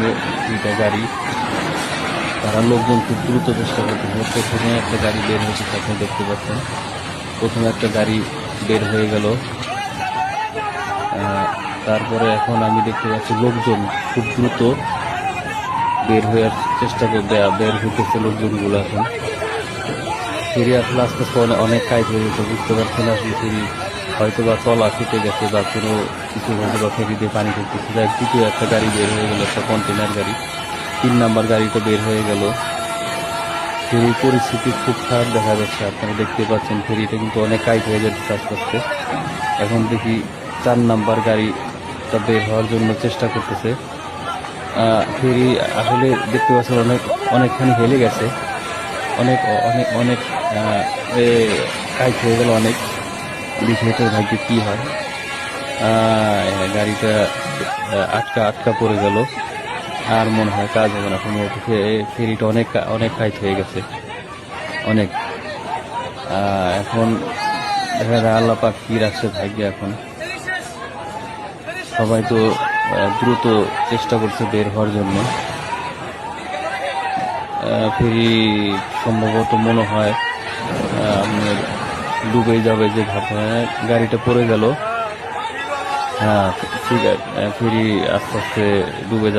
সামনে দুইটা গাড়ি, তারা লোকজন খুব দ্রুত চেষ্টা করতেছে। প্রথমে একটা গাড়ি বের হয়েছে, আপনি দেখতে পাচ্ছেন। প্রথমে একটা গাড়ি বের হয়ে গেল, তারপরে এখন আমি দেখতে পাচ্ছি লোকজন খুব দ্রুত বের হওয়ার চেষ্টা করবে, বের হইতেছে লোকজনগুলো। এখন ফেরি আসলে আস্তে আস্তে অনেক কাজ হয়ে গেছে, বুঝতে পারছেন আসলে ফেরি হয়তো বা তলা কেটে গেছে বা কোনো কিছু হয়তো বা ফেরিতে পানি ঢুকতেছে। যাই দ্বিতীয় একটা গাড়ি বের হয়ে গেল, একটা কন্টেনার গাড়ি। 3 নাম্বার গাড়িটা বের হয়ে গেল। ফেরির পরিস্থিতি খুব খারাপ দেখা যাচ্ছে, আপনারা দেখতে পাচ্ছেন ফেরিটা কিন্তু অনেক কাজ হয়ে যাচ্ছে আস্তে আস্তে। এখন দেখি 4 নাম্বার গাড়িটা বের হওয়ার জন্য চেষ্টা করতেছে। ফেরি আসলে দেখতে পাচ্ছেন অনেকখানি হেলে গেছে, অনেক অনেক অনেক কাজ হয়ে গেল অনেক। বিষয়টার ভাগ্যে কি হয়। গাড়িটা আটকা পড়ে গেল, আর মনে হয় কাজ হবে না সম্ভবত। ফেরিটা অনেক অনেক কাজ হয়ে গেছে, অনেক। এখন দেখা যায় আল্লাহ পাক কি রাখছে ভাগ্যে। এখন সবাই তো দ্রুত চেষ্টা করছে বের হওয়ার জন্য। ফেরি সম্ভবত মনে হয় আপনার ডুবে যাবে, যে ভাবনা গাড়িটা পড়ে গেল। হ্যাঁ, ঠিক আছে, ফেরি আস্তে আস্তে ডুবে যাচ্ছে।